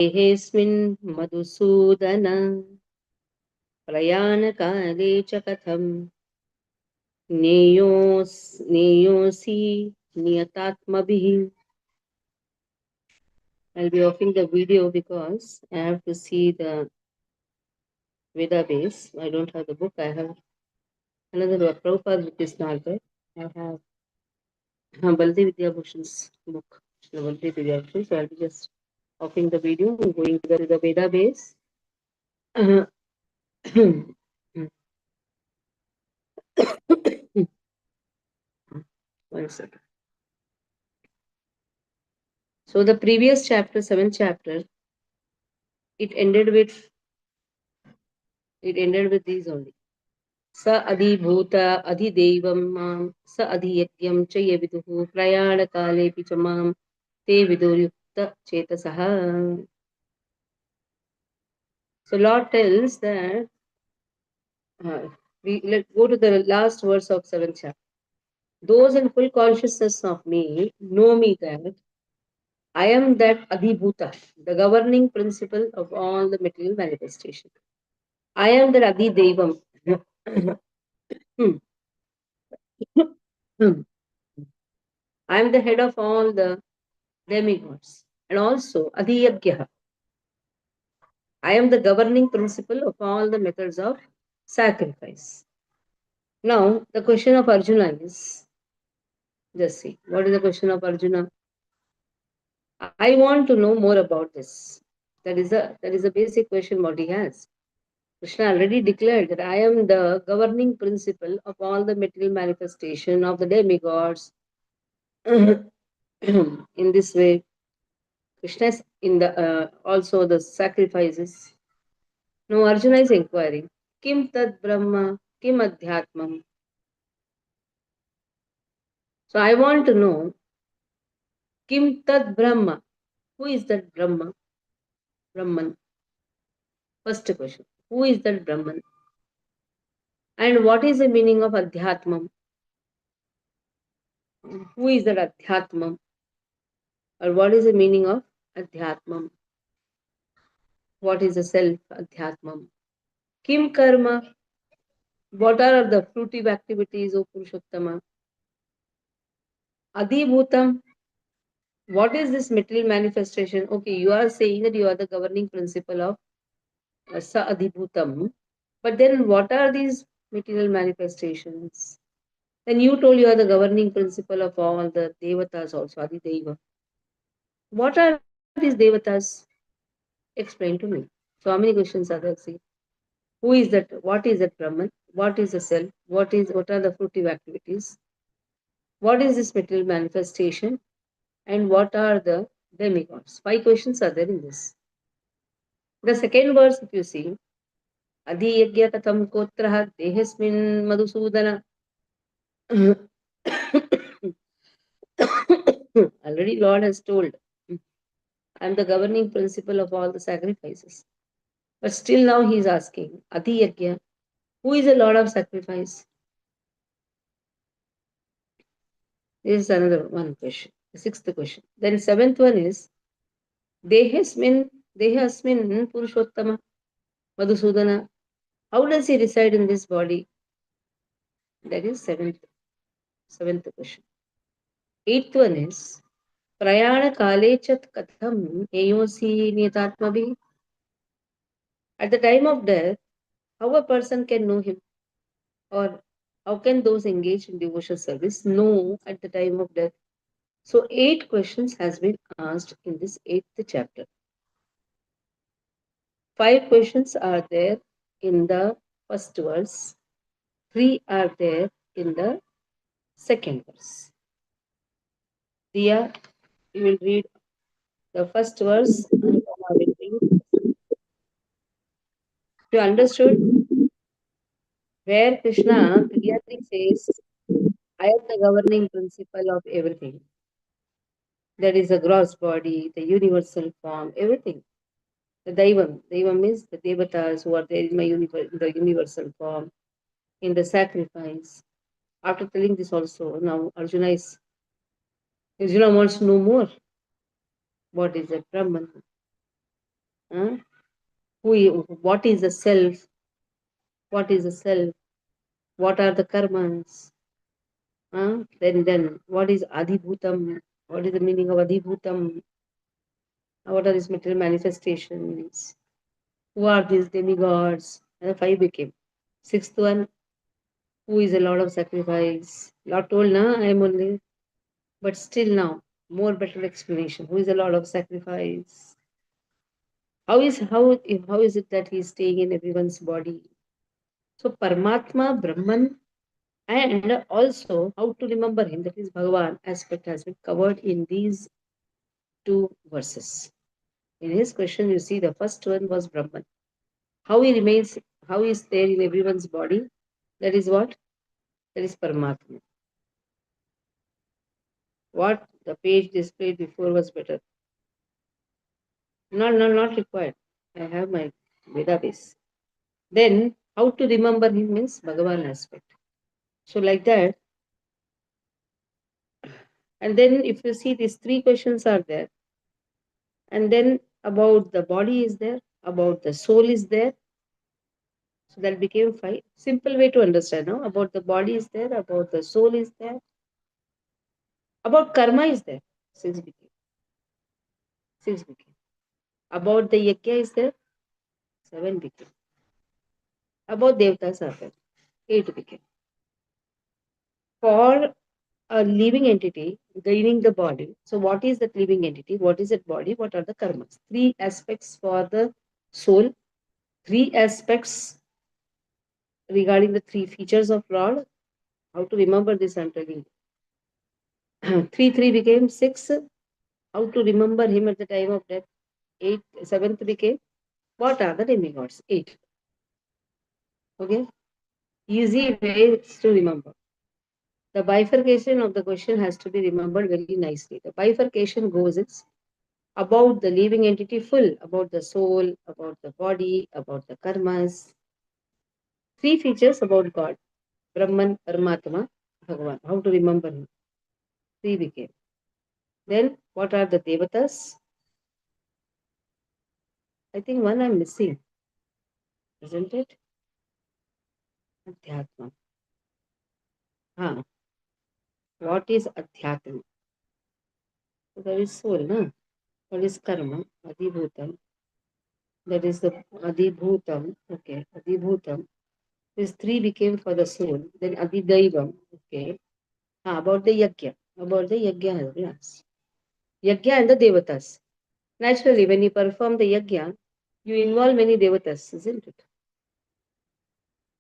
देहेऽस्मिन् मधुसूदन प्रयाणकाले च कथं ज्ञेयोऽसि नियतात्मभिः. I'll be offing the video because I have to see the Veda base. I don't have the book. I have another Prabhupada book is not there. I have Baldev Vidya Bhushan's book. Baldev Vidya Bhushan. So I'll be just offing the video and going to the Veda base. One second. So the previous chapter, 7th chapter, it ended with these only. Sa adhibhuta adhidevam mam sa adhiyagyam cha yaviduhu prayana kale picha mam te viduryukta chetasaha. So Lord tells that let's go to the last verse of 7th chapter. Those in full consciousness of me know me that I am that adhibhuta, the governing principle of all the material manifestation. I am that adhidevam. I am the head of all the demigods. And also adhiyagyaha. I am the governing principle of all the methods of sacrifice. Now, the question of Arjuna is, just see, what is the question of Arjuna? I want to know more about this. That is a basic question what he has. Krishna already declared that I am the governing principle of all the material manifestation of the demigods. In this way, Krishna is in the also the sacrifices. Now Arjuna is inquiring, Kim tad Brahma, Kim Adhyatmam. So I want to know, Kim tad Brahma. Who is that Brahma? Brahman. First question. Who is that Brahman? And what is the meaning of Adhyatmam? Who is that Adhyatmam? Or what is the meaning of Adhyatmam? What is the self, Adhyatmam? Kim Karma? What are the fruitive activities of Purushottama? Adhibhutam? What is this material manifestation? Okay, you are saying that you are the governing principle of Sa Adhibhutam. But then what are these material manifestations? Then you told you are the governing principle of all the devatas also, Adideva. What are these devatas? Explain to me. So how many questions are there? See, who is that? What is that Brahman? What is the self? What are the fruitive activities? What is this material manifestation? And what are the demigods? 5 questions are there in this. The second verse, if you see, Adhiyagya katham kotraha dehesmin madhusudana. Already Lord has told, I am the governing principle of all the sacrifices. But still now he is asking, Adhiyagya, who is the Lord of sacrifice? This is another one question. The 6th question. Then 7th one is, Dehasmin Purushottama Madhusudana. How does he reside in this body? That is seventh question. 8th one is, Prayana Kale Chat Katham Eyosi Niyatatmabi. At the time of death, how a person can know him? Or how can those engaged in devotional service know at the time of death? So 8 questions has been asked in this 8th chapter. 5 questions are there in the first verse. 3 are there in the second verse. Diya, you will read the first verse and then I will read. You understood where Krishna clearly says, I am the governing principle of everything. That is the gross body, the universal form, everything. The Daivam means the Devatas who are there in the universal form, in the sacrifice. After telling this also, now Arjuna wants to know more. What is a Brahman? Huh? What is the self? What is the self? What are the karmas? Then what is adhibhutam? What is the meaning of adhibhutam? What are these material manifestations? Who are these demigods? And the five became. Sixth one, who is a Lord of sacrifice? Lord told, na, I am only, but still now, more better explanation. Who is a Lord of sacrifice? How is it that he is staying in everyone's body? So Paramatma, Brahman, and also how to remember him, that is Bhagavan aspect has been covered in these two verses. In his question, you see the first one was Brahman. How he remains, how he is there in everyone's body, that is what? That is Paramatma. What the page displayed before was better. Not required. I have my database. Then, how to remember him means Bhagavan aspect. So, like that. And then, if you see, these three questions are there. And then, about the body is there, about the soul is there. So, that became five. Simple way to understand, no? About the body is there, about the soul is there, about karma is there. Six became. Six became. About the yajna is there, seven became. About devatas are there, eight became. For a living entity gaining the body. So, what is that living entity? What is that body? What are the karmas? Three aspects for the soul, three aspects regarding the three features of Lord. How to remember this? I'm telling you. Three became six. How to remember him at the time of death? Eight. Seventh became what are the demigods? Eight. Okay. Easy ways to remember. The bifurcation of the question has to be remembered very nicely. The bifurcation goes is about the living entity full, about the soul, about the body, about the karmas. Three features about God, Brahman, Paramatma, Bhagavan. How to remember him? Three became. Then what are the devatas? I think one I'm missing, isn't it? Adhyatma. What is Adhyatma? So there is soul, no? What is karma? Adhibhutam. That is the Adhibhutam. Okay, Adhibhutam. These three became for the soul. Then Adhidaivam. Okay. About the yajna. About the yajna has been asked. Yajna and the devatas. Naturally, when you perform the yajna, you involve many devatas, isn't it?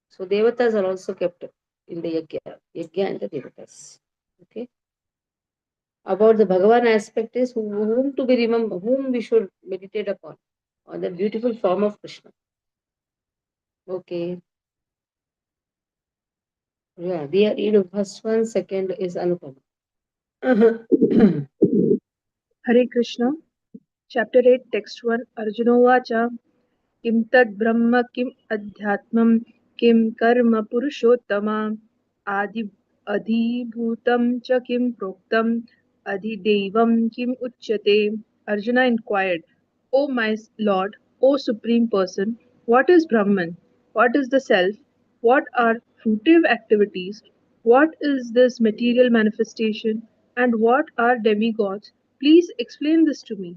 So devatas are also kept in the yajna and the devatas. Okay. About the Bhagavan aspect is whom to be remember, whom we should meditate upon, on the beautiful form of Krishna. Okay. Yeah, the read first one, second is Anupama. Hare Krishna. Chapter 8, Text 1, Arjunovacha. Kim tad brahma kim adhyatmam kim karma purushottama adi adhibhutam cha kim proktam adhidevam kim uchyate. Arjuna inquired, O my lord, O supreme person, what is Brahman? What is the self? What are fruitive activities? What is this material manifestation? And what are demigods? Please explain this to me.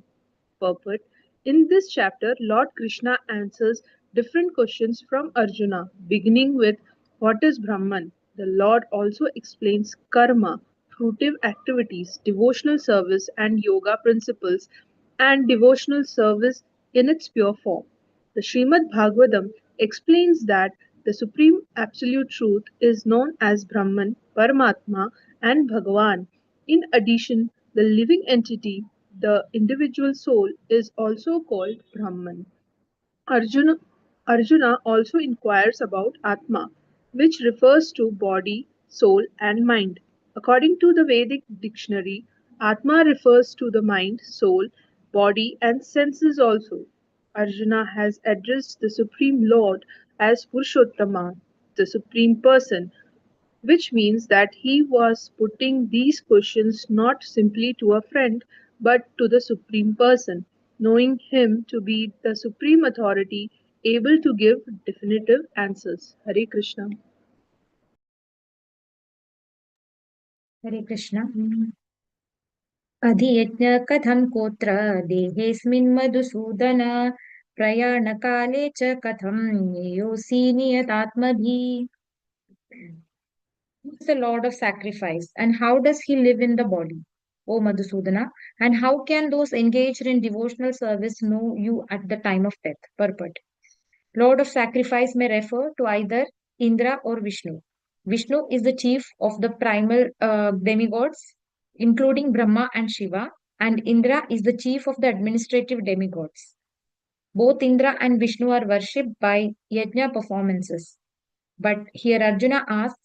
Purport. In this chapter, Lord Krishna answers different questions from Arjuna, beginning with what is Brahman. The Lord also explains karma, fruitive activities, devotional service, and yoga principles, and devotional service in its pure form. The Srimad Bhagavatam explains that the Supreme Absolute Truth is known as Brahman, Paramatma, and Bhagavan. In addition, the living entity, the individual soul, is also called Brahman. Arjuna, Arjuna also inquires about Atma, which refers to body, soul, and mind. According to the Vedic dictionary, Atma refers to the mind, soul, body, and senses also. Arjuna has addressed the Supreme Lord as Purushottama, the Supreme Person, which means that he was putting these questions not simply to a friend but to the Supreme Person. knowing him to be the supreme authority able to give definitive answers. Hare Krishna. Hare Krishna. अधियज्ञ कथं कोत्र देहेऽस्मिन् मधुसूदन प्रयाणकाले च कथं ज्ञेयोऽसि नियतात्मभिः. Who is the Lord of sacrifice and how does he live in the body? O Madhusudana, and how can those engaged in devotional service know you at the time of death? Purport. Lord of sacrifice may refer to either Indra or Vishnu. Vishnu is the chief of the primal demigods, including Brahma and Shiva, and Indra is the chief of the administrative demigods. Both Indra and Vishnu are worshipped by yajna performances. But here Arjuna asks,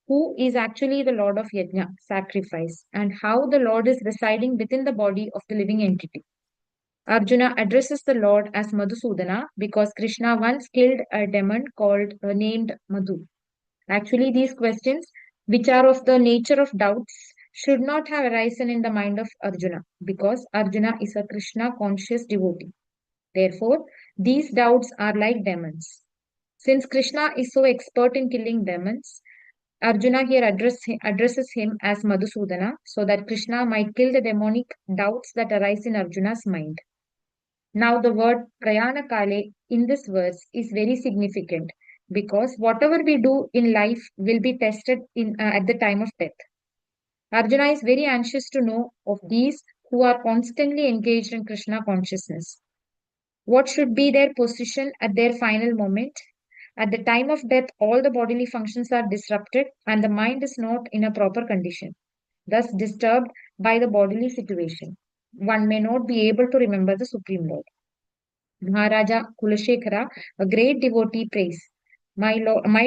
who is actually the Lord of yajna, sacrifice, and how the Lord is residing within the body of the living entity. Arjuna addresses the Lord as Madhusudana because Krishna once killed a demon called named Madhu. Actually, these questions, which are of the nature of doubts, should not have arisen in the mind of Arjuna because Arjuna is a Krishna conscious devotee. Therefore, these doubts are like demons. Since Krishna is so expert in killing demons, Arjuna here addresses him as Madhusudana so that Krishna might kill the demonic doubts that arise in Arjuna's mind. Now, the word prayana kale in this verse is very significant because whatever we do in life will be tested at the time of death. Arjuna is very anxious to know of these who are constantly engaged in Krishna consciousness. What should be their position at their final moment? At the time of death, all the bodily functions are disrupted and the mind is not in a proper condition, thus disturbed by the bodily situation. One may not be able to remember the Supreme Lord. Maharaja Kulashekara, a great devotee, prays, my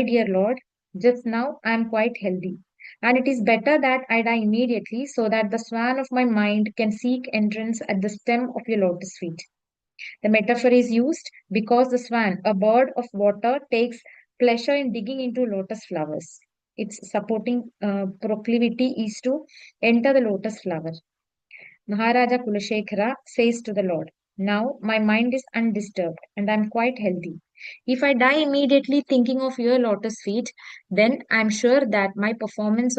dear Lord, just now I am quite healthy, and it is better that I die immediately so that the swan of my mind can seek entrance at the stem of your lotus feet. The metaphor is used because the swan, a bird of water, takes pleasure in digging into lotus flowers. Its supporting proclivity is to enter the lotus flower. Maharaja Kulashekara says to the Lord, now my mind is undisturbed and I am quite healthy. If I die immediately thinking of your lotus feet, then I am sure that my performance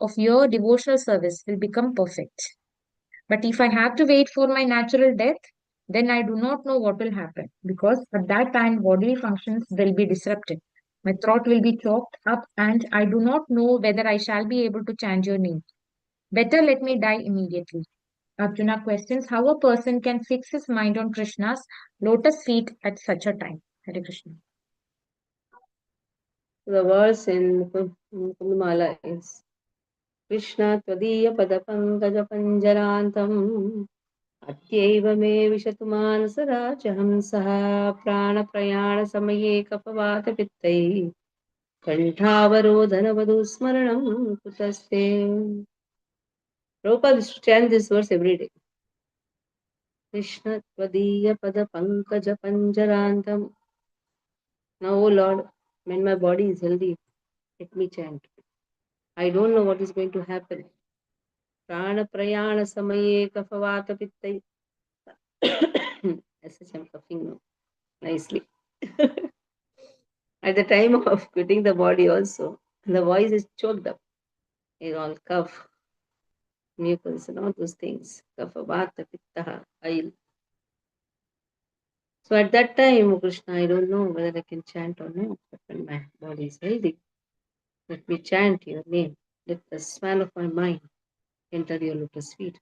of your devotional service will become perfect. But if I have to wait for my natural death, then I do not know what will happen because at that time bodily functions will be disrupted. My throat will be choked up and I do not know whether I shall be able to chant your name. Better let me die immediately. Arjuna questions how a person can fix his mind on Krishna's lotus feet at such a time. Hare Krishna. The verse in Kundamala is Krishna Tvadiya Padapankaja Panjarantam Atyaiva me Vishatu Manasarajaham Prana Samaye Kapavata Pittai Kantavarodhanavadu Smaranam Kutaste. Prabhupada used to chant this verse every day. Krishna Tvadiya Padapankaja Panjarantam. Now, O Lord, when my body is healthy, let me chant. I don't know what is going to happen. Prana Prayana Samaye Kapavata Pittai. As such, I'm coughing now nicely. At the time of quitting the body, also, the voice is choked up. It's all cough, mucus, and all those things. Kapavata Pittaha, ail. So at that time, O Krishna, I don't know whether I can chant or not, but when my body is healthy, let me chant your name. Let the span of my mind enter your lotus feet.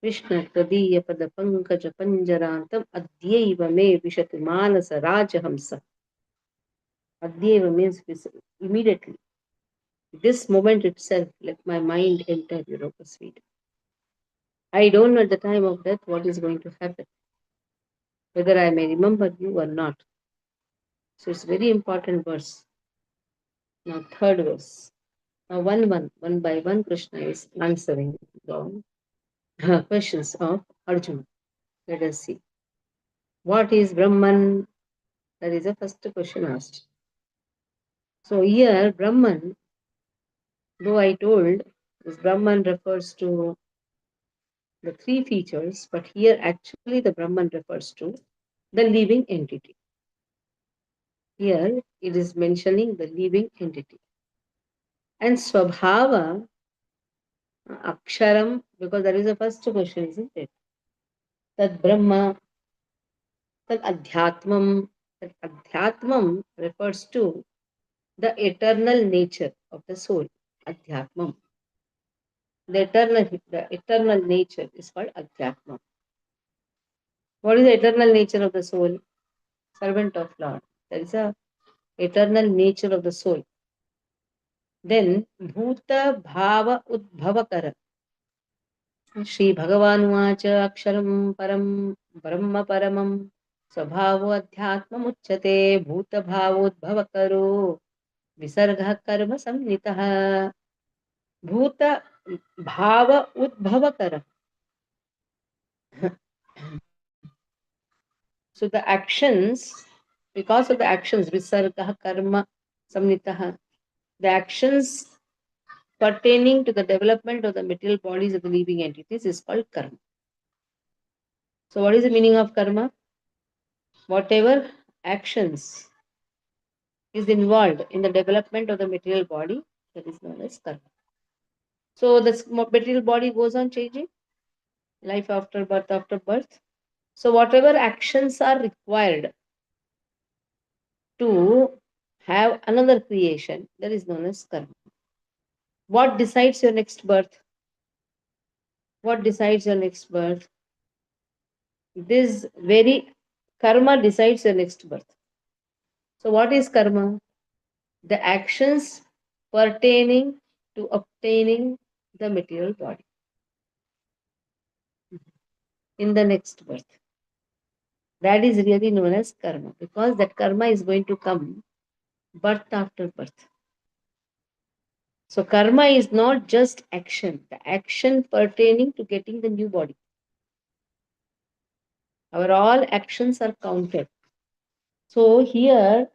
Krishna Tadiya Pada Pankaja Panjarantam Adyaiva me Vishatu Manasa Rajahamsa. Adyaiva means immediately. This moment itself, let my mind enter your lotus feet. I don't know at the time of death what is going to happen, whether I may remember you or not. So it's very important verse. Now third verse. Now one by one, Krishna is answering the questions of Arjuna. Let us see. What is Brahman? That is the first question asked. So here, Brahman, though I told, this Brahman refers to the three features, but here actually the Brahman refers to the living entity. Here it is mentioning the living entity. And Swabhava, Aksharam, because that is the first question, isn't it? Tad Brahma, Tad Adhyatmam. That Adhyatmam refers to the eternal nature of the soul. Adhyatmam. The eternal nature is called Adhyatmam. What is the eternal nature of the soul? Servant of Lord. That is the eternal nature of the soul. Then Bhuta Bhava Udbhavakara. Shri Bhagavanvacha Aksharam Param Brahma Paramam Swabhavo Adhyatmam Uchyate Bhuta Bhavodbhavakaro Visargha Karma Samnitah. Bhuta Bhava Udbhavakara. So the actions, because of the actions, Visargha Karma Samnitah, the actions pertaining to the development of the material bodies of the living entities is called karma. So what is the meaning of karma? Whatever actions is involved in the development of the material body, that is known as karma. So the material body goes on changing, life after birth after birth. So whatever actions are required to have another creation, that is known as karma. What decides your next birth? What decides your next birth? This very karma decides your next birth. So what is karma? The actions pertaining to obtaining the material body in the next birth. That is really known as karma, because that karma is going to come birth after birth. So karma is not just action, the action pertaining to getting the new body. Our all actions are counted. So here,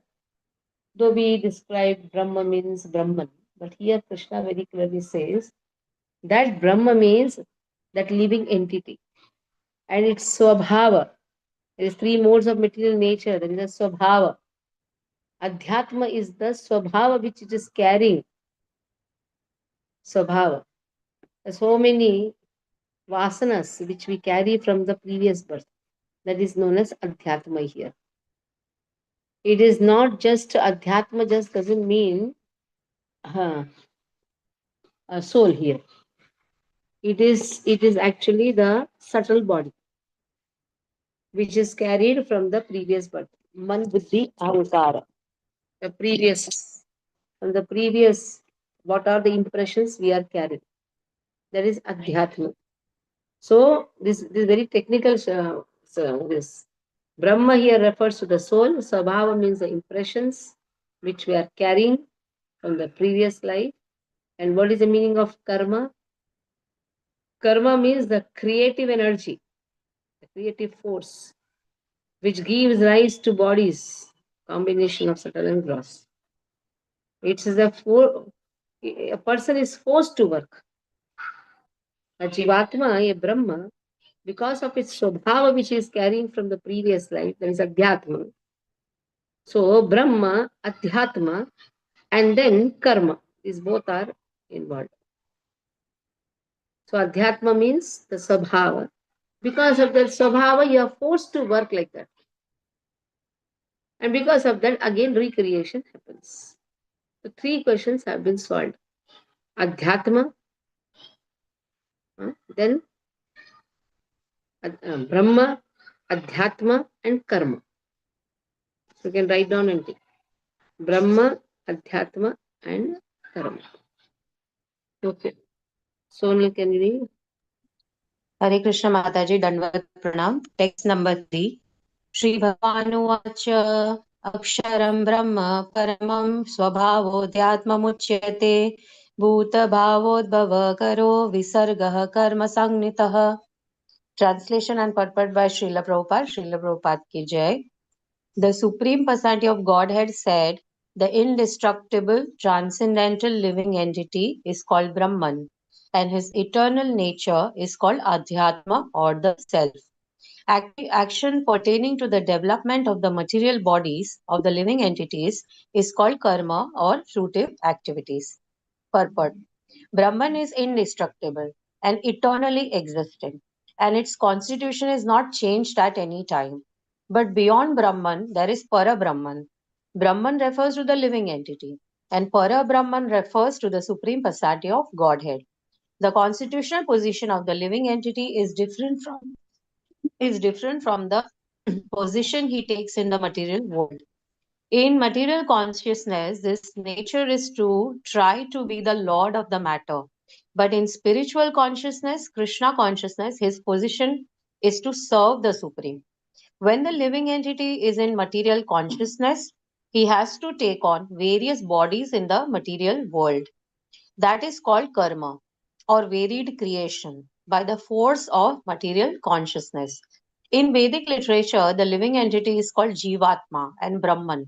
though we describe Brahma means Brahman, but here Krishna very clearly says that Brahma means that living entity. And its swabhava. There is three modes of material nature. There is a swabhava. Adhyatma is the swabhava which it is carrying. Swabhava. There are so many vasanas which we carry from the previous birth. That is known as adhyatma here. It is not just adhyatma, just doesn't mean a soul here. It is actually the subtle body which is carried from the previous birth. Man buddhi ahankara. The from the previous, what are the impressions we are carrying? That is adhyatma. So this very technical. This Brahma here refers to the soul. Swabhava means the impressions which we are carrying from the previous life. And what is the meaning of karma? Karma means the creative energy, the creative force, which gives rise to bodies, combination of subtle and gross. It is a person is forced to work. A Jivatma, a Brahma, because of its Swabhava which is carrying from the previous life, there is Adhyatma. So Brahma, Adhyatma, and then Karma. These both are involved. So Adhyatma means the Swabhava. Because of that Swabhava, you are forced to work like that. And because of that, again, recreation happens. The three questions have been solved. Adhyatma, then Brahma, Adhyatma, and Karma. So you can write down and take. Brahma, Adhyatma, and Karma. Okay. Sonal, can you read? Hare Krishna Mataji, Dandvat Pranam. Text number 3. Shri Bhaganuvacha Aksharam Brahma Paramam Swabhavodhyatmamuchyate Bhuta Bhavodbhava Karo Visargah Karma Sangnitah. Translation and purport by Srila Prabhupada. Srila Prabhupada ki jai. The Supreme Personality of Godhead said, the indestructible, transcendental living entity is called Brahman. and his eternal nature is called Adhyatma or the self. Action pertaining to the development of the material bodies of the living entities is called karma or fruitive activities. Purport. Brahman is indestructible and eternally existing, and its constitution is not changed at any time. But beyond Brahman, there is Para Brahman. Brahman refers to the living entity, and Para Brahman refers to the supreme personality of Godhead. The constitutional position of the living entity is different from the position he takes in the material world. In material consciousness, this nature is to try to be the lord of the matter. But in spiritual consciousness, Krishna consciousness, his position is to serve the Supreme. When the living entity is in material consciousness, he has to take on various bodies in the material world. That is called karma or varied creation by the force of material consciousness. In Vedic literature, the living entity is called Jivatma and Brahman,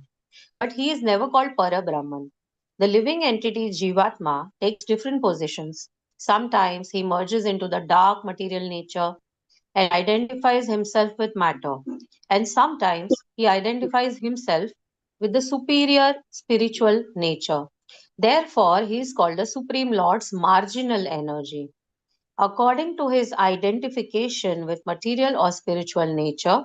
but he is never called Para Brahman. The living entity Jivatma takes different positions. Sometimes he merges into the dark material nature and identifies himself with matter, and sometimes he identifies himself with the superior spiritual nature. Therefore, he is called the Supreme Lord's marginal energy. According to his identification with material or spiritual nature,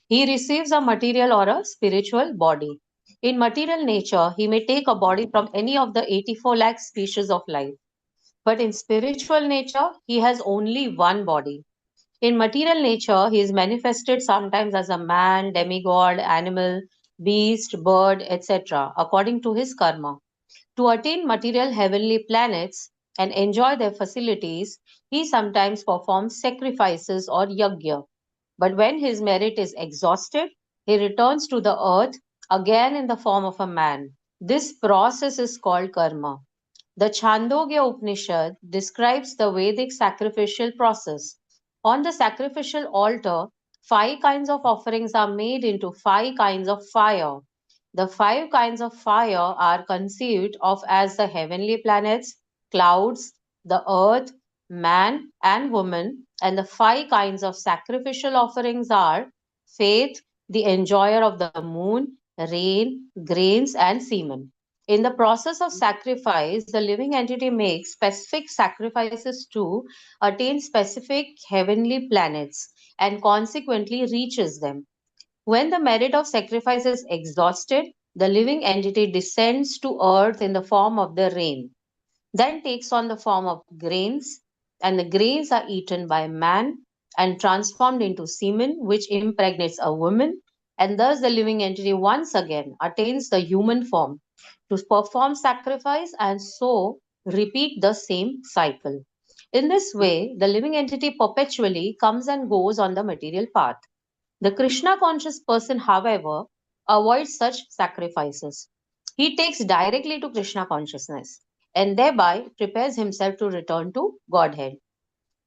he receives a material or a spiritual body. In material nature, he may take a body from any of the 84 lakh species of life. But in spiritual nature, he has only one body. In material nature, he is manifested sometimes as a man, demigod, animal, beast, bird, etc., according to his karma. To attain material heavenly planets and enjoy their facilities, he sometimes performs sacrifices or yajna. But when his merit is exhausted, he returns to the earth again in the form of a man. This process is called karma. The Chandogya Upanishad describes the Vedic sacrificial process. On the sacrificial altar, five kinds of offerings are made into five kinds of fire. The five kinds of fire are conceived of as the heavenly planets, clouds, the earth, man, and woman, and the five kinds of sacrificial offerings are faith, the enjoyer of the moon, rain, grains, and semen. In the process of sacrifice, the living entity makes specific sacrifices to attain specific heavenly planets and consequently reaches them. When the merit of sacrifice is exhausted, the living entity descends to earth in the form of the rain, then takes on the form of grains, and the grains are eaten by man and transformed into semen, which impregnates a woman, and thus the living entity once again attains the human form to perform sacrifice and so repeat the same cycle. In this way, the living entity perpetually comes and goes on the material path. The Krishna conscious person, however, avoids such sacrifices. He takes directly to Krishna consciousness and thereby prepares himself to return to Godhead.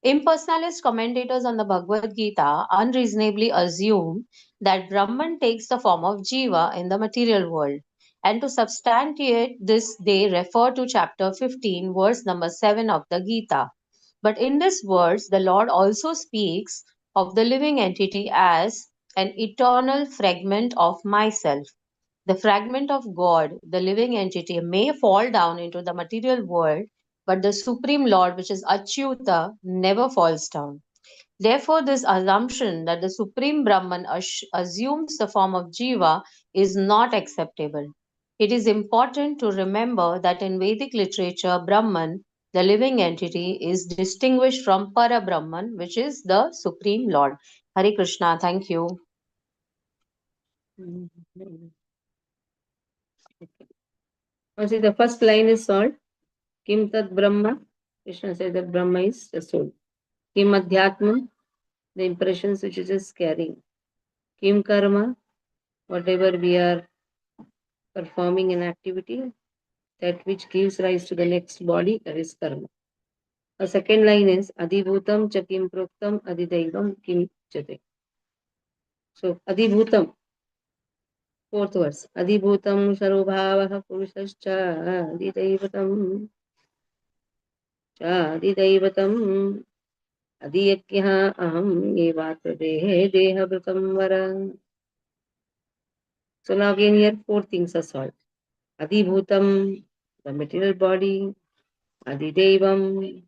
Impersonalist commentators on the Bhagavad Gita unreasonably assume that Brahman takes the form of Jiva in the material world. And to substantiate this, they refer to chapter 15, verse number 7 of the Gita. But in this verse, the Lord also speaks of the living entity as an eternal fragment of myself. The fragment of God, the living entity, may fall down into the material world, but the Supreme Lord, which is Achyuta, never falls down. Therefore, this assumption that the Supreme Brahman assumes the form of Jiva is not acceptable. It is important to remember that in Vedic literature, Brahman, the living entity, is distinguished from Para Brahman, which is the Supreme Lord. Hare Krishna, thank you. Now see, the first line is solved. Kim Tat Brahma. Krishna says that Brahma is the soul. Kim Adhyatma, the impressions which it is carrying. Kim Karma, whatever we are performing an activity, that which gives rise to the next body, that is karma. The second line is Adhibhutam cha kim proktam adhidaivam kim chate. So Adhibhutam, fourth verse. Adhibhutam sarvabhavah purushascha adhidaivatam. चादिदैवतम् अधियज्ञः अहम् एवात्र देहे देहभृतं वर. So now again here 4 things are solved. Adibhutam, the material body, Adidevam,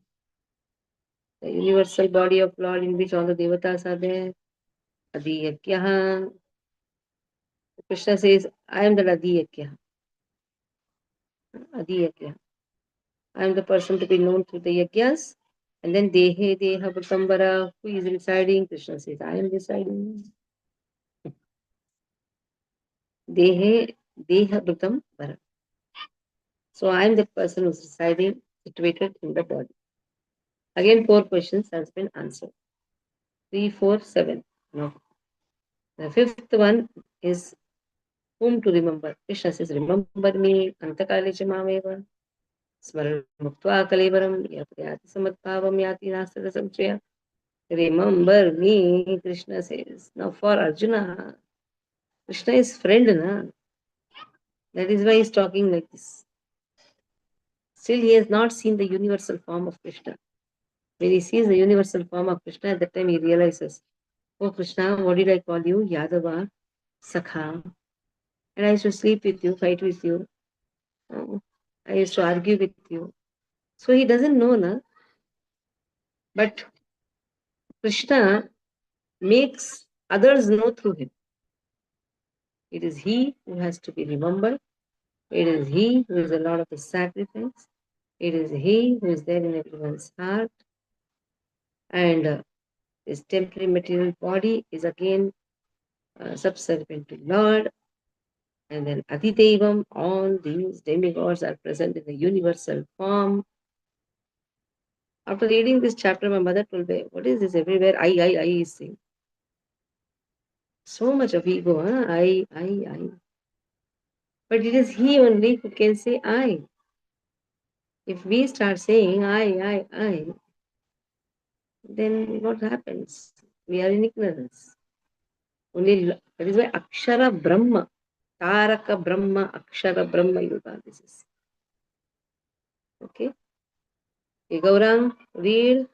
the universal body of Lord in which all the devatas are there. Adiyagyaha. Krishna says, I am the Adiyagyaha. Adiyagyaha. I am the person to be known through the yagyas. And then Dehe Deha Bhutambara, who is residing? Krishna says, I am residing. Dehe Deha Bhutambara. So I am the person who is residing, situated in the body. Again, 4 questions has been answered. 3, 4, 7. No. The 5th one is whom to remember. Krishna says, remember me, Antakale Chamameva, Smaran Muktva Kalevaram, Yapayati Samadbhavam Yati Nastada Samchaya. Remember me, Krishna says. Now for Arjuna, Krishna is friend, na? That is why he is talking like this. Still, he has not seen the universal form of Krishna. When he sees the universal form of Krishna, at that time he realizes, oh Krishna, what did I call you? Yadava, Sakha. And I used to sleep with you, fight with you. I used to argue with you. So he doesn't know, na? But Krishna makes others know through him. It is he who has to be remembered. It is he who is the Lord of the sacrifice. It is he who is there in everyone's heart. And his temporary material body is again subservient to Lord. And then Adidevam, all these demigods are present in the universal form. After reading this chapter, my mother told me, what is this everywhere? I is saying. So much of ego, huh? I. But it is he only who can say I. If we start saying I, then what happens? We are in ignorance. Only that is why Akshara Brahma, Taraka Brahma, Akshara Brahma Yoga. This is okay. Okay, Gaurang, read.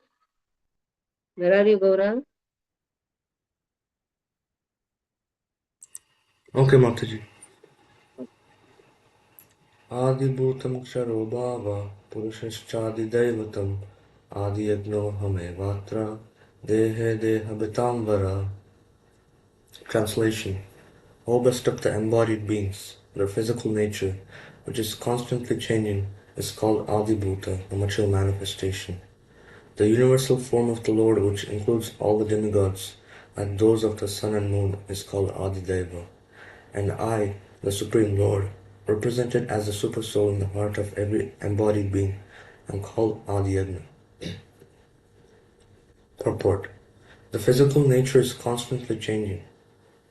Where are you, Gaurang? Okay, Mataji. Adibhutam Ksharo Bhava Purushashchadidaivatam Adiyagno Hamevatra Dehe Dehabitambara. Translation. O best of the embodied beings, their physical nature, which is constantly changing, is called Adibhuta, the material manifestation. The universal form of the Lord, which includes all the demigods, like those of the sun and moon, is called Adideva. And I, the Supreme Lord, represented as the Super Soul in the heart of every embodied being, am called Adiyagna. Purport. The physical nature is constantly changing.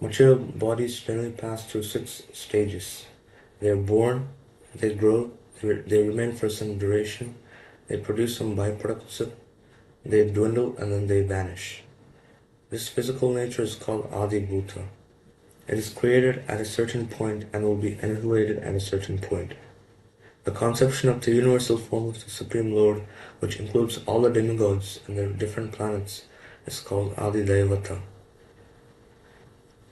Material bodies generally pass through 6 stages. They are born, they grow, they remain for some duration, they produce some byproducts, they dwindle, and then they vanish. This physical nature is called Adi Bhuta. It is created at a certain point and will be annihilated at a certain point. The conception of the universal form of the Supreme Lord, which includes all the demigods and their different planets, is called Adi Devata.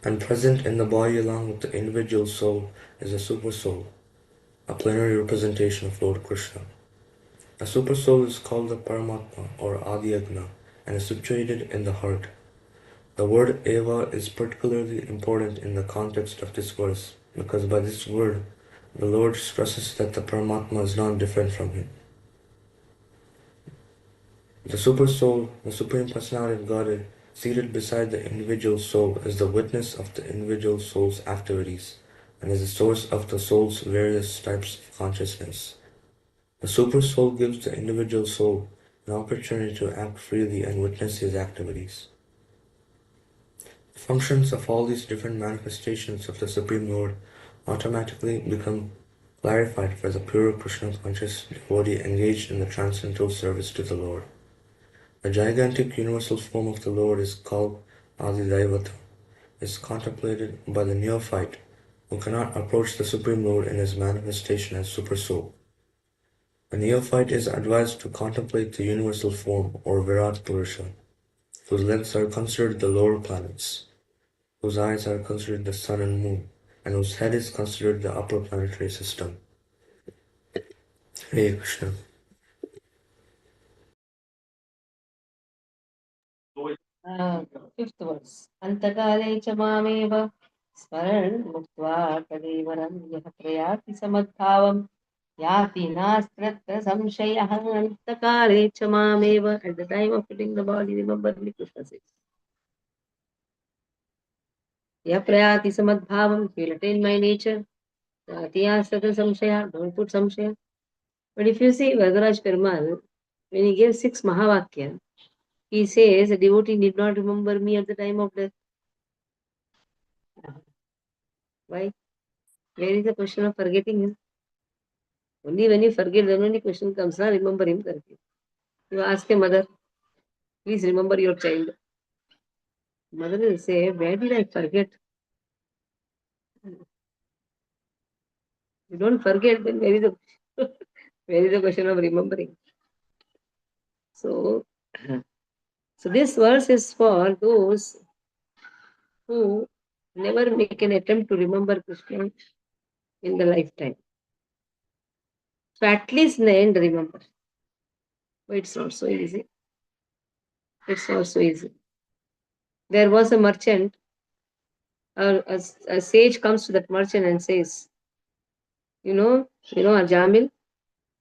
And present in the body along with the individual soul is a super soul, a plenary representation of Lord Krishna. A super soul is called the Paramatma or Adiyagna and is situated in the heart. The word Eva is particularly important in the context of this verse because by this word the Lord stresses that the Paramatma is not different from him. The Super Soul, the Supreme Personality of Godhead, seated beside the individual soul, is the witness of the individual soul's activities and is the source of the soul's various types of consciousness. The Super Soul gives the individual soul an opportunity to act freely and witness his activities. The functions of all these different manifestations of the Supreme Lord automatically become clarified for the pure Krishna conscious devotee engaged in the transcendental service to the Lord. The gigantic universal form of the Lord is called Adidevata, is contemplated by the neophyte who cannot approach the Supreme Lord in his manifestation as Super Soul. A neophyte is advised to contemplate the universal form, or Virat Purusha, whose limbs are considered the lower planets, whose eyes are considered the sun and moon, and whose head is considered the upper planetary system. Hare Krishna. Fifth verse. Antakale cha mameva smaran muktva kalevaram yah prayati samadbhavam yati nastratra samshayah antakale cha mameva. At the time of putting the body, remember me, Krishna says. Yah prayati samadbhavam, he will attain my nature. Yati nastratra samshayah, don't put samshaya. But if you see Vadaraj Perumal, when he gave 6 Mahavakya, he says a devotee need not remember me at the time of death. Why? Where is the question of forgetting him? Only when you forget, then only question comes, remember him correctly. You ask a mother, please remember your child. Mother will say, where did I forget? You don't forget, then where is the where is the question of remembering? So, so this verse is for those who never make an attempt to remember Krishna in the lifetime. So at least in the end, remember. But it's not so easy. It's not so easy. There was a merchant, a sage comes to that merchant and says, you know, Ajamil,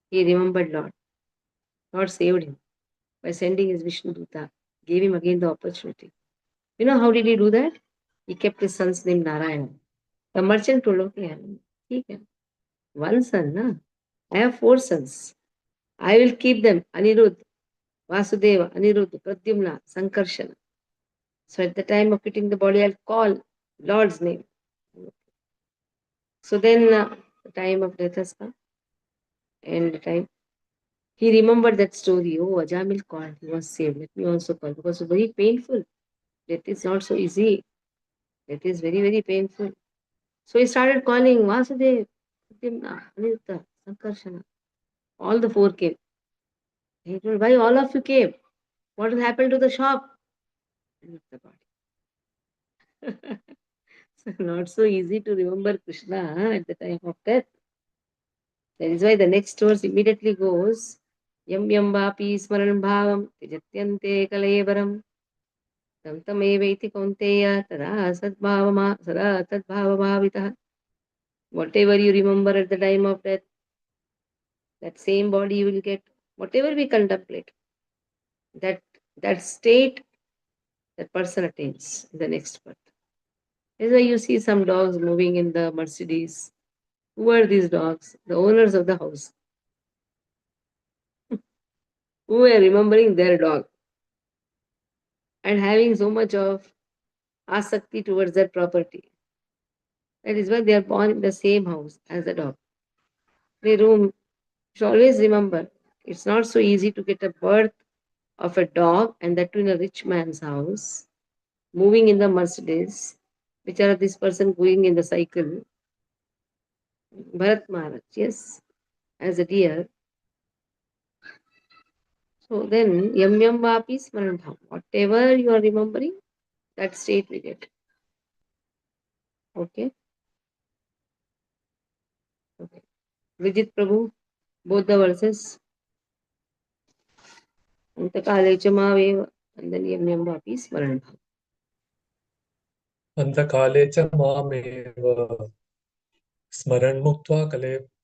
he remembered Lord. Lord saved him by sending his Vishnu Duta, gave him again the opportunity. You know how did he do that? He kept his son's name Narayana. The merchant told, okay, he can. One son, na? I have 4 sons. I will keep them Anirudh, Vasudeva, Anirudh, Pradyumna, Sankarshana. So at the time of putting the body, I'll call Lord's name. So then the time of death has come. And the time he remembered that story. Oh, Ajamil called, he was saved. Let me also call, because it's very painful. Death is not so easy. Death is very, very painful. So he started calling Vasudeva, Pradyumna, Aniruddha, Sankarshana. All the 4 came. He told, why all of you came? What will happen to the shop? And the body. So not so easy to remember Krishna at the time of death. That is why the next verse immediately goes, Yam yam vapi smaran bhavam tijatyante kalevaram tam tameveti kaunteya tada tadbhavamavitah. Whatever you remember at the time of death, that same body you will get. Whatever we contemplate, that state that person attains in the next birth. That's why you see some dogs moving in the Mercedes. Who are these dogs? The owners of the house. Who are remembering their dog and having so much of asakti towards their property. That is why they are born in the same house as the dog. They roam. You should always remember, it's not so easy to get a birth of a dog, and that too in a rich man's house, moving in the Mercedes, which are this person going in the cycle. Bharat Maharaj, yes, as a deer. So then, yam yam vapi smaran bhav. Whatever you are remembering, that state we get. Okay? Okay. Vijit Prabhu, both the verses. Antakale cha mavev, and then yam yam vapi smaran bhav. Antakale cha mameva smaran muktva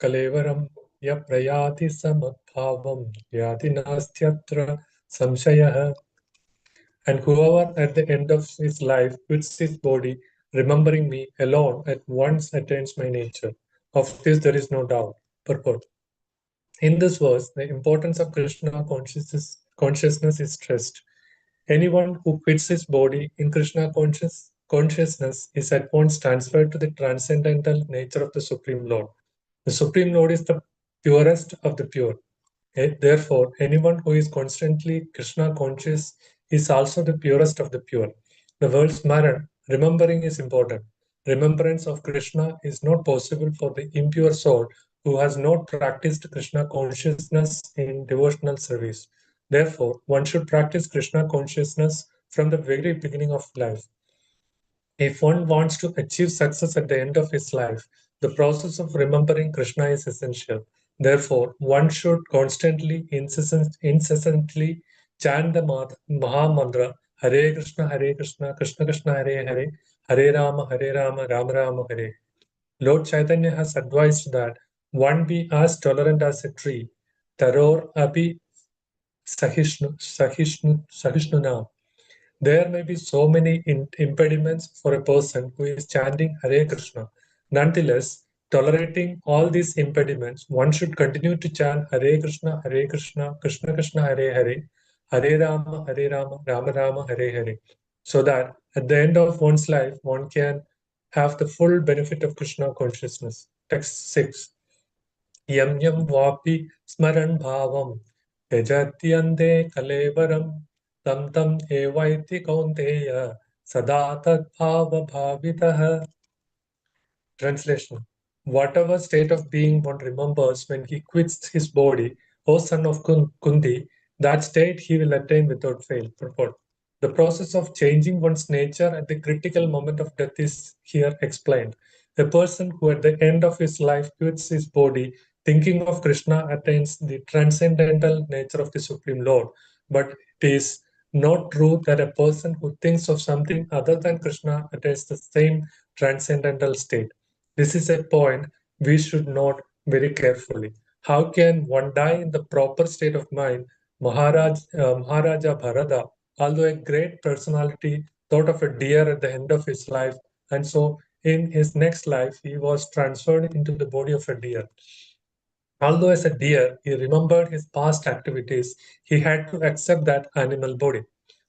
kalevaram yaprayati samadbhavam yati nastyatra samshayah. And whoever at the end of his life quits his body, remembering me alone at once attains my nature. Of this there is no doubt. Purport. In this verse, the importance of Krishna consciousness is stressed. Anyone who quits his body in Krishna consciousness is at once transferred to the transcendental nature of the Supreme Lord. The Supreme Lord is the purest of the pure. Therefore, anyone who is constantly Krishna conscious is also the purest of the pure. The word smaran, remembering, is important. Remembrance of Krishna is not possible for the impure soul who has not practiced Krishna consciousness in devotional service. Therefore, one should practice Krishna consciousness from the very beginning of life. If one wants to achieve success at the end of his life, the process of remembering Krishna is essential. Therefore, one should constantly, incessantly chant the Maha Mantra Hare Krishna, Krishna Krishna, Hare Hare, Hare Rama, Rama Rama, Hare. Lord Chaitanya has advised that one be as tolerant as a tree, Taror Api Sahishnuna. There may be so many impediments for a person who is chanting Hare Krishna. Nonetheless, tolerating all these impediments, one should continue to chant Hare Krishna, Krishna Krishna, Hare Hare, Hare Rama, Rama Rama, Hare Hare, so that at the end of one's life, one can have the full benefit of Krishna consciousness. Text 6. Yam yam vapi smaran bhavam त्यजत्यन्ते कलेवरं तं तं एवैति कौन्तेय सदा तद्भावभावितः. Translation: whatever state of being one remembers when he quits his body, O son of Kunti, that state he will attain without fail. Purport: the process of changing one's nature at the critical moment of death is here explained. A person who at the end of his life quits his body, thinking of Krishna, attains the transcendental nature of the Supreme Lord. But it is not true that a person who thinks of something other than Krishna attains the same transcendental state. This is a point we should note very carefully. How can one die in the proper state of mind? Maharaja Bharata, although a great personality, thought of a deer at the end of his life, and so in his next life he was transferred into the body of a deer. Although as a deer, he remembered his past activities, he had to accept that animal body.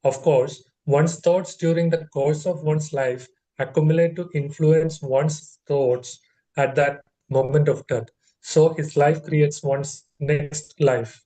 Of course, one's thoughts during the course of one's life accumulate to influence one's thoughts at that moment of death. So his life creates one's next life.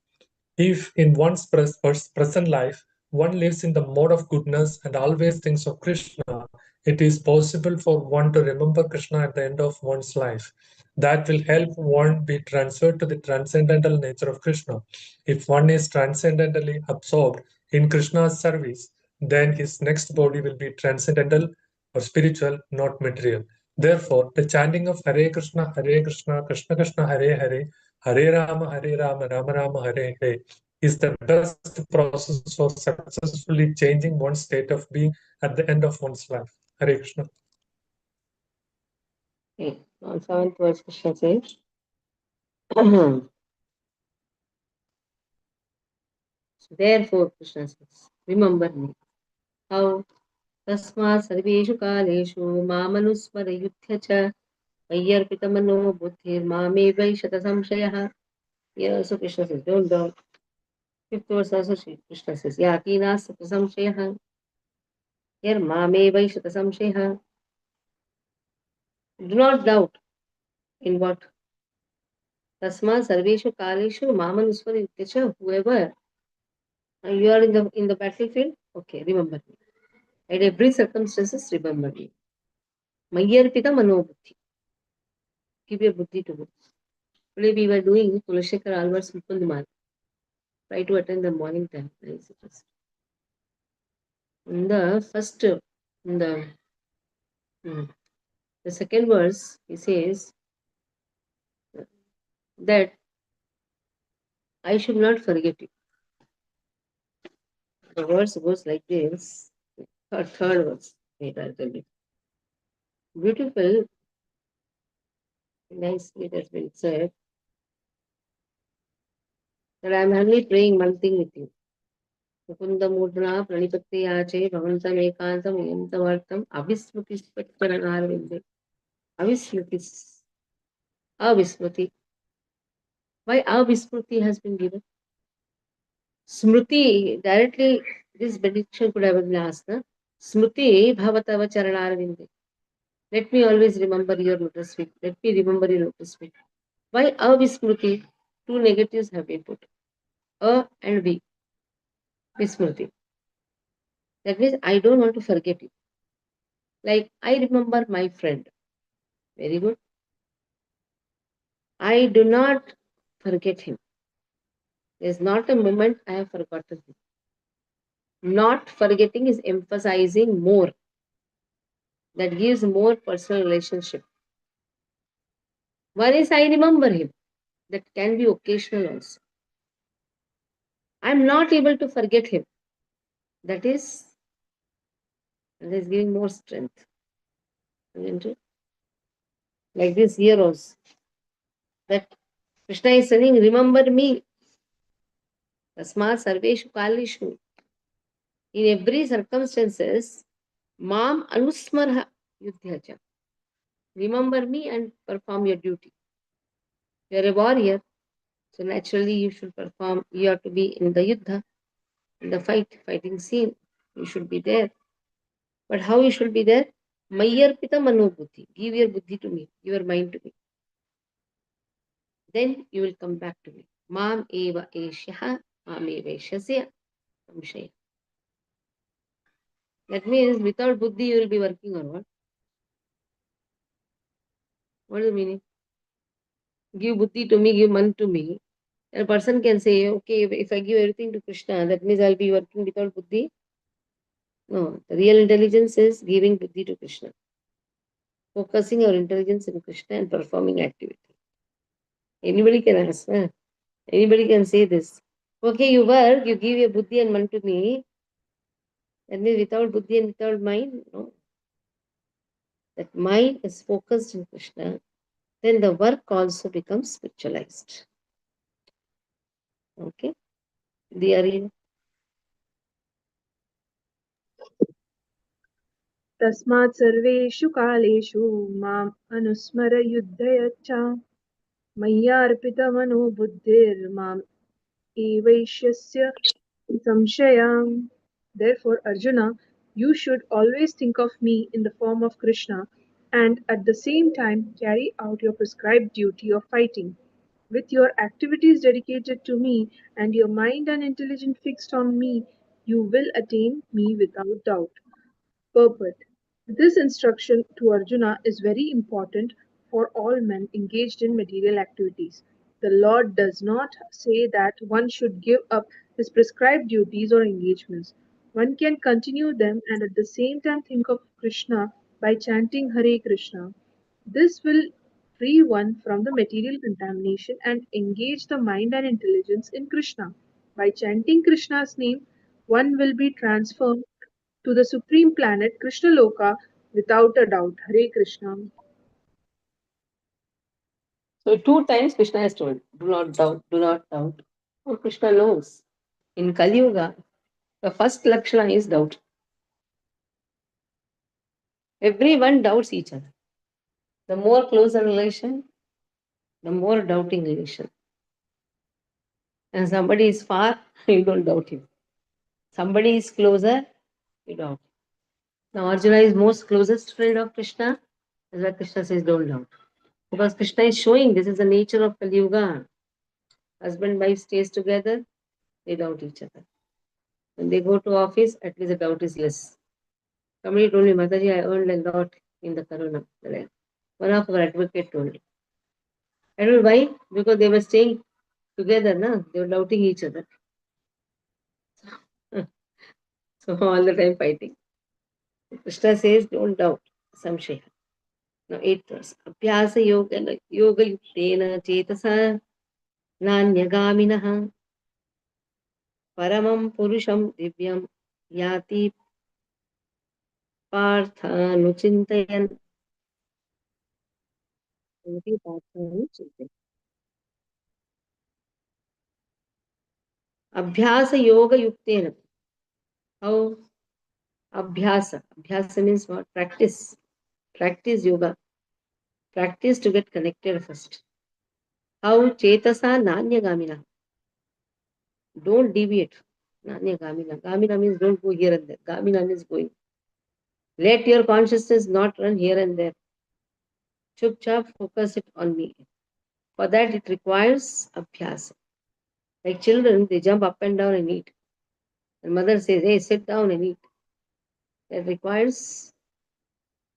If in one's present life one lives in the mode of goodness and always thinks of Krishna, it is possible for one to remember Krishna at the end of one's life. That will help one be transferred to the transcendental nature of Krishna. If one is transcendentally absorbed in Krishna's service, then his next body will be transcendental or spiritual, not material. Therefore, the chanting of Hare Krishna, Krishna Krishna, Hare Hare, Hare Rama, Rama Rama, Hare Hare is the best process for successfully changing one's state of being at the end of one's life. Hare Krishna. Okay. On 7th verse, Krishna says, therefore, Krishna says, remember me. How? Tasma sarveshu kaleshu mamanusmara yudhya cha mayyarpitamano buddhir mame vaishata samshayah. Here also Krishna says, don't doubt. 5th verse also Krishna says, yati nasta samshayah. Here mame vaishata samshayah. Do not doubt in what? Tasma sarveshu kaleshu mamanusmara yudhya cha. Whoever you are in the battlefield, okay, remember me. At every circumstances, remember me. Mayyarpita manobuddhi. Give your buddhi to me. Today we were doing Kulashekar Alvar's Mukundimar. Try to attend the morning time. I suggest. In the first, in the second verse, he says that I should not forget you. The verse goes like this. Third verse. Wait, I'll tell you. Beautiful, nicely it has been said that I am only praying one thing with you. Mukundamudra pranipatti yache bhavantam ekantam yamtavartam avismutispatcharanarvinde. Avismrutis. Avismruti. Why avismruti has been given? Smruti, directly this benediction could have been asked. Na? Smruti bhavatava charanarvinde. Let me always remember your lotus feet. Let me remember your lotus feet. Why avismruti? Two negatives have been put. A and V. Vismruti. That means I don't want to forget you. Like I remember my friend. Very good. I do not forget him. There is not a moment I have forgotten him. Not forgetting is emphasizing more. That gives more personal relationship. One is I remember him. That can be occasional also. I am not able to forget him. That is giving more strength. Isn't it? Like this here also. That Krishna is saying, remember me. Tasmat sarveshu kalishu. In every circumstances, mam anusmarha yudhyacha. Remember me and perform your duty. You are a warrior, so naturally you should perform. You have to be in the yuddha, in the fighting scene. You should be there. But how you should be there? Mayarpita mano buddhi. Give your buddhi to me, your mind to me. Then you will come back to me. Mam eva eshyaha, mam eva eshasya, samshaya. That means without buddhi you will be working on what? What is the meaning? Give buddhi to me, give man to me. A person can say, okay, if I give everything to Krishna, that means I'll be working without buddhi. No, the real intelligence is giving buddhi to Krishna. Focusing our intelligence in Krishna and performing activity. Anybody can ask, huh? Anybody can say this. Okay, you work, you give your buddhi and man to me. That means without buddhi and without mind, no. That mind is focused in Krishna, then the work also becomes spiritualized. Okay? The arena. तस्मात् सर्वेषु कालेषु माम् अनुस्मर युद्धय च मय्यार्पितमनो बुद्धिर्माम् एवैष्यस्य संशयम्. Therefore, Arjuna, you should always think of me in the form of Krishna and at the same time carry out your prescribed duty of fighting. With your activities dedicated to me and your mind and intelligence fixed on me, you will attain me without doubt. Purport. This instruction to Arjuna is very important for all men engaged in material activities. The Lord does not say that one should give up his prescribed duties or engagements. One can continue them and at the same time think of Krishna by chanting Hare Krishna. This will free one from the material contamination and engage the mind and intelligence in Krishna. By chanting Krishna's name, one will be transformed to the supreme planet Krishna Loka without a doubt. Hare Krishna. So 2 times Krishna has told, do not doubt, do not doubt. Oh, Krishna knows. In Kali Yuga, the first lakshana is doubt. Everyone doubts each other. The more closer relation, the more doubting relation. And somebody is far, you don't doubt him. Somebody is closer, you doubt. Now Arjuna is most closest friend of Krishna. That's why Krishna says don't doubt. Because Krishna is showing this is the nature of Kali Yuga. Husband and wife stays together, they doubt each other. When they go to office, at least the doubt is less. Somebody told me, Mataji, I earned a lot in the Corona. One of our advocate told me. I don't know why, because they were staying together, na? They were doubting each other. So all the time fighting. Krishna says, don't doubt. Samshaya. Now 8th verse. Abhyasa yoga yuktena chetasa nanyagaminaha paramam purusham divyam yati parthanuchintayan. Abhyasa yoga yuktena. How? Abhyasa. Abhyasa means what? Practice. Practice yoga. Practice to get connected first. How? Chetasa nanya. Don't deviate. Nanya gamina. Gamina means don't go here and there. Gamina means going. Let your consciousness not run here and there. Chup chap, focus it on me. For that, it requires abhyasa. Like children, they jump up and down and eat. And mother says, hey, sit down and eat. That requires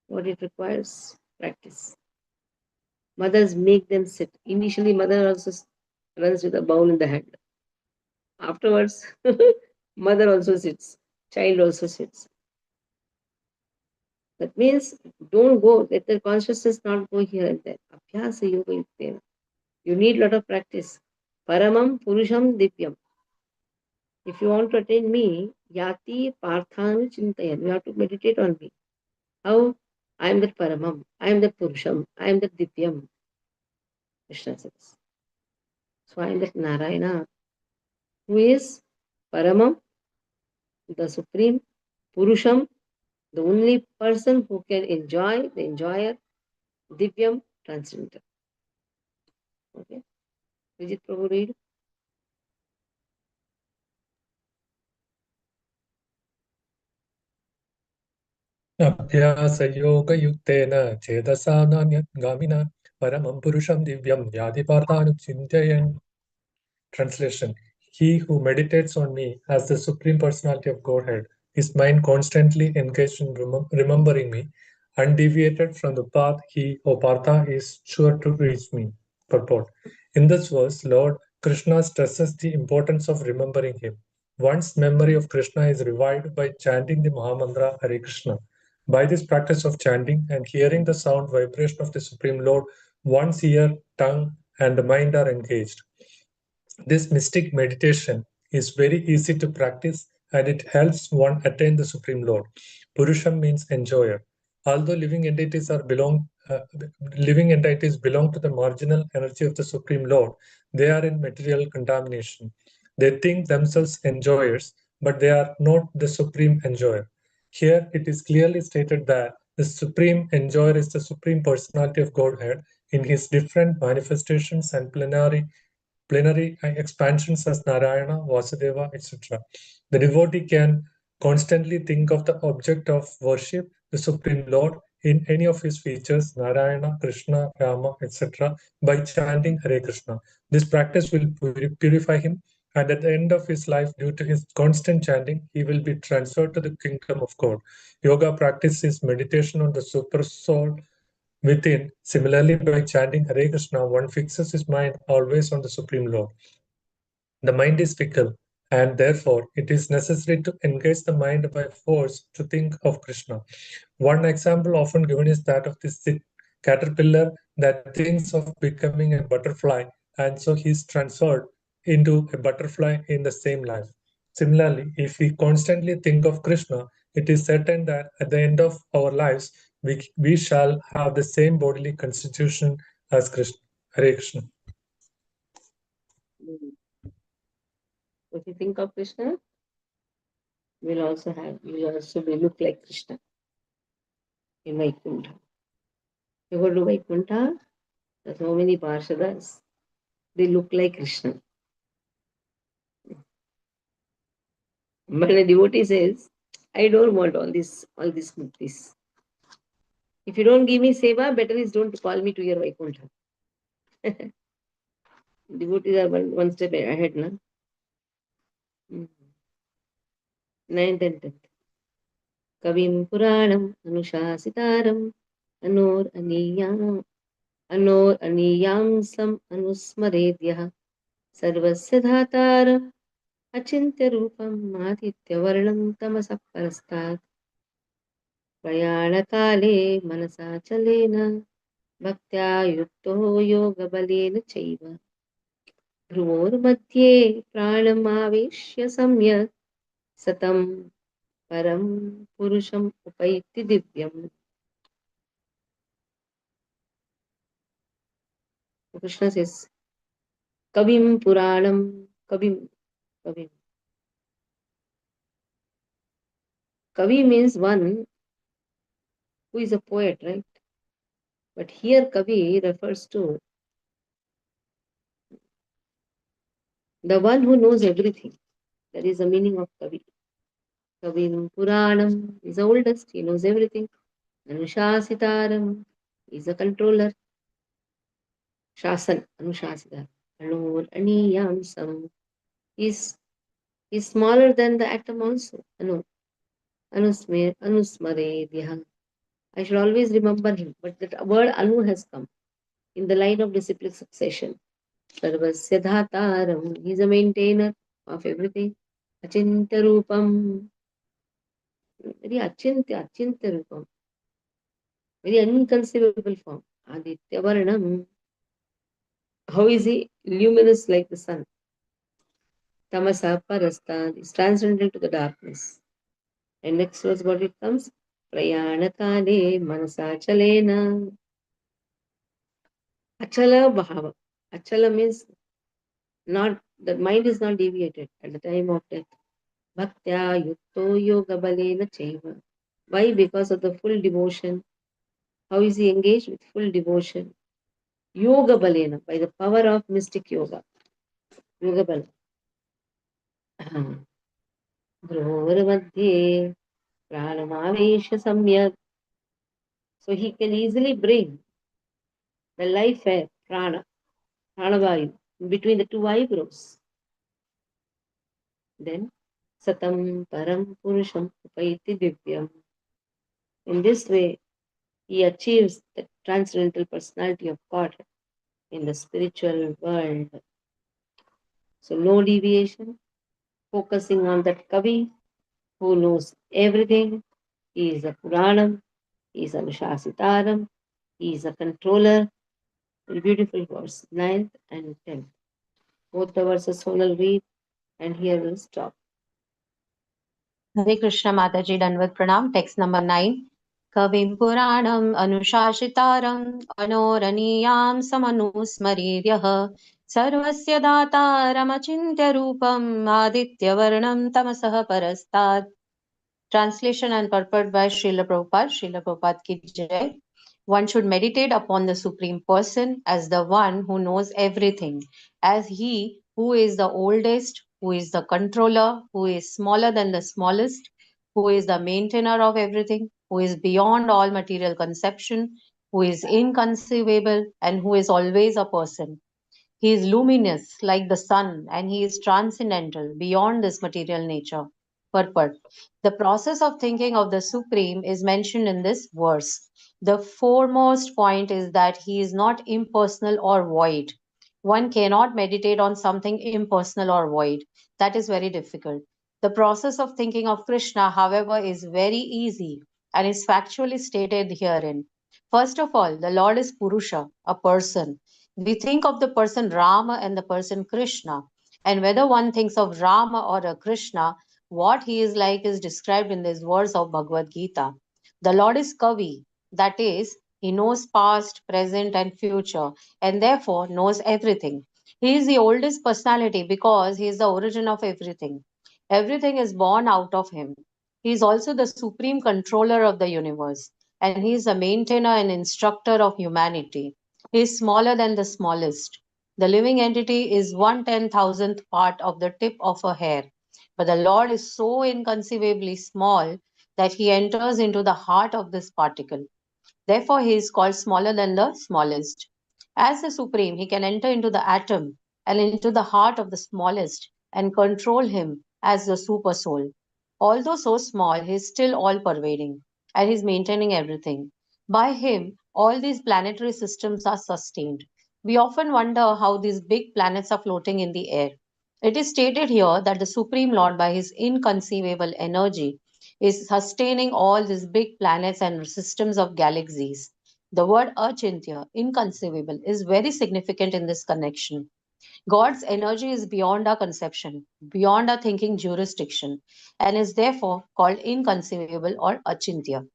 what it requires? Practice. Mothers make them sit. Initially, mother also runs with a bowl in the hand. Afterwards, mother also sits. Child also sits. That means don't go, let the consciousness not go here and there. Abhyasa yoga yuktena. You need lot of practice. Paramam Purusham Divyam. If you want to attain me, Yati Parthanu Chintayan. You have to meditate on me. How? I am that Paramam. I am that Purusham. I am that Divyam. Krishna says. So I am that Narayana, who is Paramam, the Supreme, Purusham, the only person who can enjoy, the enjoyer, Divyam, transcendental. Okay. Vijit Prabhu, read. अभ्यासयोगयुक्तेन चेतसा नान्यगामिना परमं पुरुषं दिव्यं याति पार्थानुचिन्तयन्. Translation: He who meditates on me as the Supreme Personality of Godhead, his mind constantly engaged in remembering me, undeviated from the path, he, O Partha, is sure to reach me. Purport: In this verse, Lord Krishna stresses the importance of remembering him. One's memory of Krishna is revived by chanting the Mahamantra Hare Krishna. By this practice of chanting and hearing the sound vibration of the Supreme Lord, one's ear, tongue, and the mind are engaged. This mystic meditation is very easy to practice and it helps one attain the Supreme Lord. Purusham means enjoyer. Although living entities belong to the marginal energy of the Supreme Lord, they are in material contamination. They think themselves enjoyers, but they are not the Supreme Enjoyer. Here it is clearly stated that the Supreme Enjoyer is the Supreme Personality of Godhead in his different manifestations and plenary expansions as Narayana, Vasudeva, etc. The devotee can constantly think of the object of worship, the Supreme Lord, in any of his features, Narayana, Krishna, Rama, etc., by chanting Hare Krishna. This practice will purify him, and at the end of his life, due to his constant chanting, he will be transferred to the kingdom of God. Yoga practice is meditation on the super soul within. Similarly, by chanting Hare Krishna, one fixes his mind always on the Supreme Lord. The mind is fickle, and therefore it is necessary to engage the mind by force to think of Krishna. One example often given is that of this caterpillar that thinks of becoming a butterfly, and so he is transferred into a butterfly in the same life. Similarly, if we constantly think of Krishna, it is certain that at the end of our lives, we shall have the same bodily constitution as Krishna. Hare Krishna. If you think of Krishna, you will also be look like Krishna in Vaikuntha. You go to Vaikuntha, there's so many Parshadas, they look like Krishna. But a devotee says, I don't want all this muktis. If you don't give me seva, better is don't call me to your Vaikuntha. Devotees are one step ahead, na? Ninth and 10th. Kavim Puranam Anushasitaram Anor Aniyam Sam Anusmaredya Sarvasya Dhataram Achintya Rupam Aditya Varnam Tamasa Parastat Prayanakale Manasa Chalena Bhaktya Yukto Yoga Balena Chaiva Dhruvormadhye Pranamavisya Samyak Satam Param Purusham Upaiti Divyam. Krishna says, Kavim Puranam, Kavim. Kavi means one who is a poet, right? But here Kavi refers to the one who knows everything. That is the meaning of Kavi. Kavim Puranam is the oldest, he knows everything. Anushasitaram is a controller. Shasan, Anushasitaram. Anur Aniyam Sam is smaller than the atom also. Anusmaredya. I should always remember him. But that word Anu has come. in the line of disciplic succession. Sarvasya Dhataram, he is a maintainer of everything. Achintya Rupam, very Achintya Rupam, very inconceivable form. Aditya Varnam, how is he luminous like the sun? Tamasa Parastad is transcendental to the darkness. And next verse, what it comes? Prayanakale Manasachalena. Achala Bhava. Achala means not, the mind is not deviated at the time of death. Bhaktya Yukto Yoga Balena Chaiva. Why? Because of the full devotion. How is he engaged? With full devotion. Yoga Balena, by the power of mystic yoga. Yoga Bala. Dhruvamadhye Pranamavesha Samyak. So he can easily bring the life air, pranavayu, between the two eyebrows. Then Satam Param Purusham Upaiti Divyam. In this way, he achieves the transcendental personality of God in the spiritual world. So no deviation, focusing on that Kavi who knows everything. He is a Puranam, he is a Nushasitaram, he is a controller. Very beautiful verse, 9th and 10th. Both the verses Sonal read, and here we'll stop. Hare Krishna Mataji, Danvat Pranam. Text number 9. Kavim Puranam Anushashitaram Anoraniyam Samanusmariryaha Sarvasya Dataram Achintya Rupam Aditya Varnam Tamasaha Parastad. Translation and purport by Srila Prabhupada. Srila Prabhupada ki jai. One should meditate upon the Supreme Person as the one who knows everything, as He who is the oldest, who is the controller, who is smaller than the smallest, who is the maintainer of everything, who is beyond all material conception, who is inconceivable, and who is always a person. He is luminous like the sun, and he is transcendental beyond this material nature. Purport. The process of thinking of the Supreme is mentioned in this verse. The foremost point is that he is not impersonal or void. One cannot meditate on something impersonal or void. That is very difficult. The process of thinking of Krishna, however, is very easy and is factually stated herein. First of all, the Lord is Purusha, a person. We think of the person Rama and the person Krishna. And whether one thinks of Rama or a Krishna, what he is like is described in this verse of Bhagavad Gita. The Lord is Kavi, that is, he knows past, present, and future, and therefore knows everything. He is the oldest personality because he is the origin of everything. Everything is born out of him. He is also the supreme controller of the universe, and he is the maintainer and instructor of humanity. He is smaller than the smallest. The living entity is 1/10,000th part of the tip of a hair. But the Lord is so inconceivably small that he enters into the heart of this particle. Therefore, he is called smaller than the smallest. As the Supreme, he can enter into the atom and into the heart of the smallest and control him as the super soul. Although so small, he is still all pervading and he is maintaining everything. By him, all these planetary systems are sustained. We often wonder how these big planets are floating in the air. It is stated here that the Supreme Lord, by his inconceivable energy, is sustaining all these big planets and systems of galaxies. The word achintya, inconceivable, is very significant in this connection. God's energy is beyond our conception, beyond our thinking jurisdiction, and is therefore called inconceivable or achintya.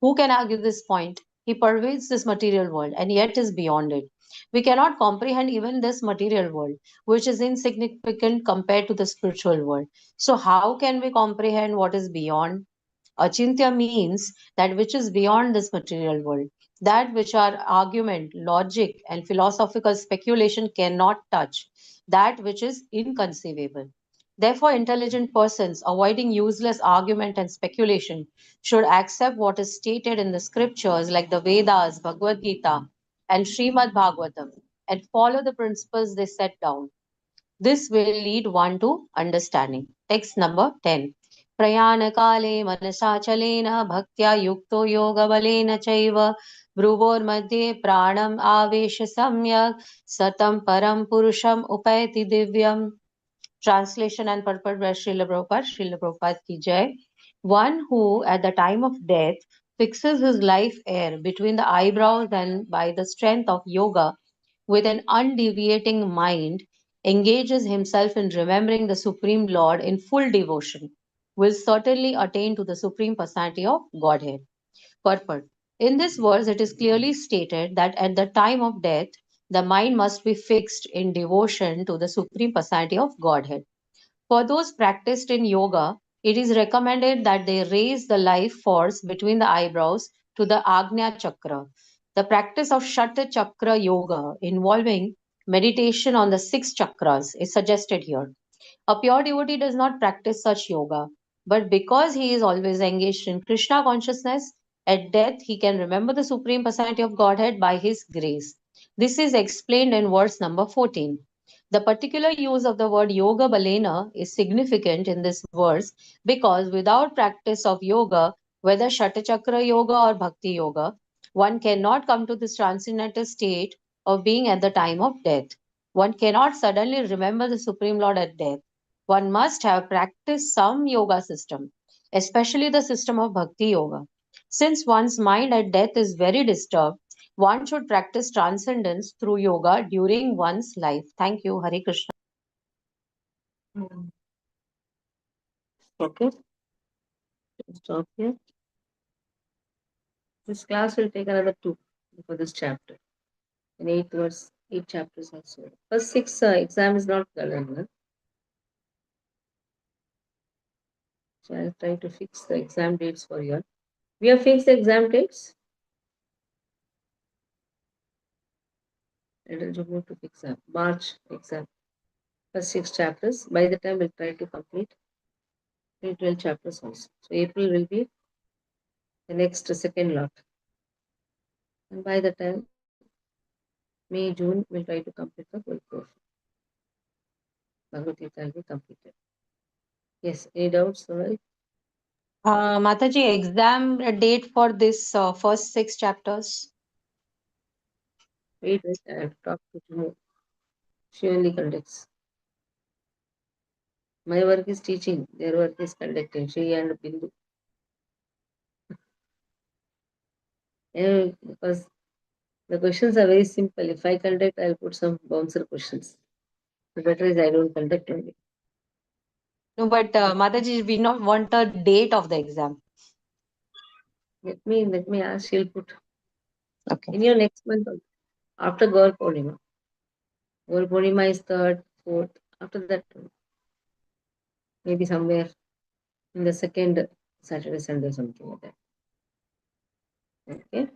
Who can argue this point? He pervades this material world and yet is beyond it. We cannot comprehend even this material world, which is insignificant compared to the spiritual world. So, how can we comprehend what is beyond? Achintya means that which is beyond this material world, that which our argument, logic, and philosophical speculation cannot touch, that which is inconceivable. Therefore, intelligent persons avoiding useless argument and speculation should accept what is stated in the scriptures like the Vedas, Bhagavad Gita, and Srimad Bhagavatam and follow the principles they set down. This will lead one to understanding. Text number 10. Prayana kale manasachalena bhaktya yukto yoga balena chaiva भ्रुवोर्मध्ये प्राणम आवेश सम्यक सतम param purusham upayati divyam. Translation and purport by Srila Prabhupada. Srila Prabhupada ki jai. One who at the time of death fixes his life air between the eyebrows and by the strength of yoga with an undeviating mind engages himself in remembering the Supreme Lord in full devotion will certainly attain to the Supreme Personality of Godhead. Purport. In this verse, it is clearly stated that at the time of death, the mind must be fixed in devotion to the Supreme Personality of Godhead. For those practiced in yoga, it is recommended that they raise the life force between the eyebrows to the Agnya Chakra. The practice of Shata Chakra Yoga involving meditation on the six chakras is suggested here. A pure devotee does not practice such yoga, but because he is always engaged in Krishna consciousness, at death he can remember the Supreme Personality of Godhead by his grace. This is explained in verse number 14. The particular use of the word yoga balena is significant in this verse because without practice of yoga, whether Shatachakra yoga or Bhakti yoga, one cannot come to this transcendental state of being at the time of death. One cannot suddenly remember the Supreme Lord at death. One must have practiced some yoga system, especially the system of Bhakti yoga. Since one's mind at death is very disturbed, one should practice transcendence through yoga during one's life. Thank you. Hare Krishna. Okay. Stop here. This class will take another 2 for this chapter. In 8 chapters also. First 6 exam is not done. So I'll try to fix the exam dates for you. We have fixed the exam dates. It will go to exam. March exam. First 6 chapters. By the time we'll try to complete 12 chapters also. So April will be the next second lot. And by the time May, June, we'll try to complete the whole course. Bhagavad Gita will be completed. Yes, any doubts? Sorry. Mataji, exam date for this first 6 chapters? Wait, I have to talk to Juno. She only conducts. My work is teaching, their work is conducting. She and Bindu. Because the questions are very simple. If I conduct, I'll put some bouncer questions. The better is I don't conduct only. No, but Mataji, we not want a date of the exam. Let me ask. She'll put Okay. in your next month after Gaur Purnima. Gaur Purnima is 3rd, 4th. After that, maybe somewhere in the second Saturday, Sunday, something like that. Okay.